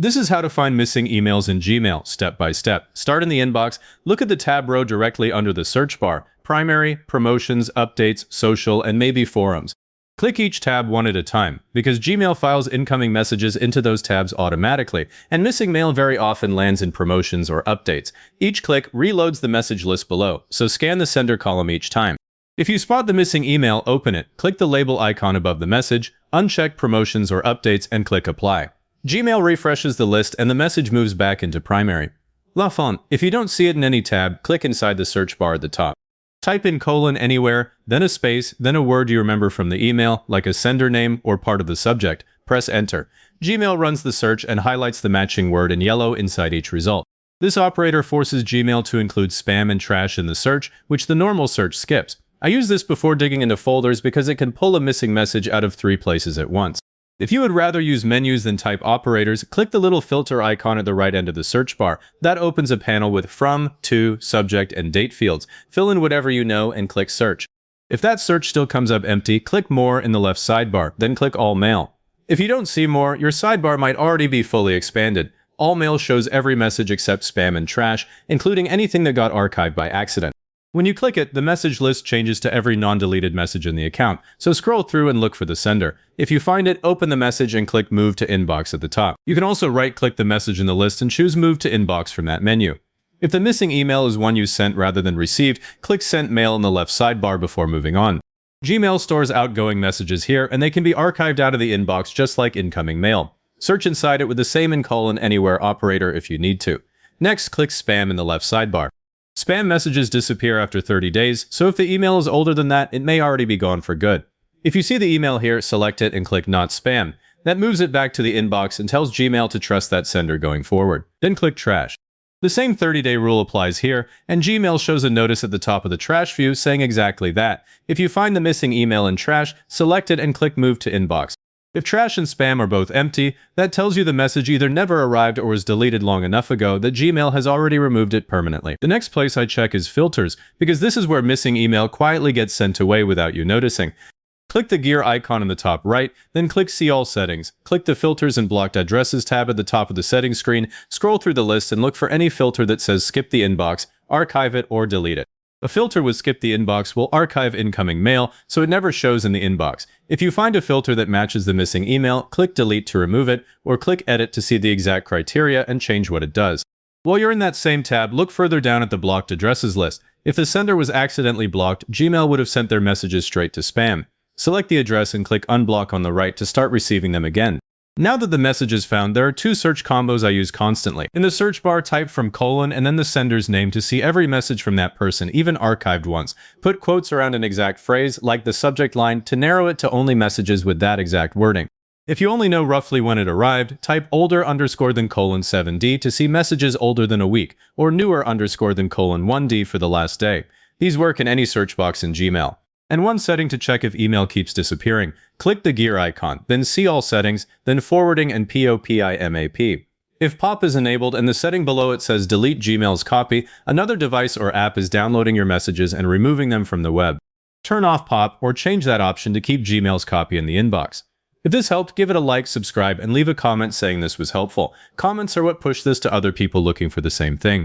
This is how to find missing emails in Gmail, step by step. Start in the inbox, look at the tab row directly under the search bar, primary, promotions, updates, social, and maybe forums. Click each tab one at a time, because Gmail files incoming messages into those tabs automatically, and missing mail very often lands in promotions or updates. Each click reloads the message list below, so scan the sender column each time. If you spot the missing email, open it, click the label icon above the message, uncheck promotions or updates, and click apply. Gmail refreshes the list and the message moves back into primary. La fin, if you don't see it in any tab, click inside the search bar at the top. Type in colon anywhere, then a space, then a word you remember from the email, like a sender name or part of the subject. Press enter. Gmail runs the search and highlights the matching word in yellow inside each result. This operator forces Gmail to include spam and trash in the search, which the normal search skips. I use this before digging into folders because it can pull a missing message out of 3 places at once. If you would rather use menus than type operators, click the little filter icon at the right end of the search bar. That opens a panel with from, to, subject, and date fields. Fill in whatever you know and click search. If that search still comes up empty, click more in the left sidebar, then click all mail. If you don't see more, your sidebar might already be fully expanded. All mail shows every message except spam and trash, including anything that got archived by accident. When you click it, the message list changes to every non-deleted message in the account, so scroll through and look for the sender. If you find it, open the message and click Move to Inbox at the top. You can also right-click the message in the list and choose Move to Inbox from that menu. If the missing email is one you sent rather than received, click Sent Mail in the left sidebar before moving on. Gmail stores outgoing messages here, and they can be archived out of the inbox just like incoming mail. Search inside it with the same colon anywhere operator if you need to. Next, click Spam in the left sidebar. Spam messages disappear after 30 days, so if the email is older than that, it may already be gone for good. If you see the email here, select it and click Not Spam. That moves it back to the inbox and tells Gmail to trust that sender going forward. Then click Trash. The same 30-day rule applies here, and Gmail shows a notice at the top of the trash view saying exactly that. If you find the missing email in trash, select it and click Move to Inbox. If trash and spam are both empty, that tells you the message either never arrived or was deleted long enough ago that Gmail has already removed it permanently. The next place I check is Filters, because this is where missing email quietly gets sent away without you noticing. Click the gear icon in the top right, then click See All Settings. Click the Filters and Blocked Addresses tab at the top of the settings screen, scroll through the list and look for any filter that says Skip the Inbox, archive it, or delete it. A filter with Skip the Inbox will archive incoming mail, so it never shows in the inbox. If you find a filter that matches the missing email, click Delete to remove it, or click Edit to see the exact criteria and change what it does. While you're in that same tab, look further down at the Blocked Addresses list. If the sender was accidentally blocked, Gmail would have sent their messages straight to spam. Select the address and click Unblock on the right to start receiving them again. Now that the message is found, there are 2 search combos I use constantly. In the search bar, type from colon and then the sender's name to see every message from that person, even archived ones. Put quotes around an exact phrase, like the subject line, to narrow it to only messages with that exact wording. If you only know roughly when it arrived, type older underscore than colon 7D to see messages older than a week, or newer underscore than colon 1D for the last day. These work in any search box in Gmail. And one setting to check if email keeps disappearing. Click the gear icon, then See All Settings, then Forwarding and POPIMAP. If POP is enabled and the setting below it says Delete Gmail's copy, another device or app is downloading your messages and removing them from the web. Turn off POP or change that option to keep Gmail's copy in the inbox. If this helped, give it a like, subscribe, and leave a comment saying this was helpful. Comments are what push this to other people looking for the same thing.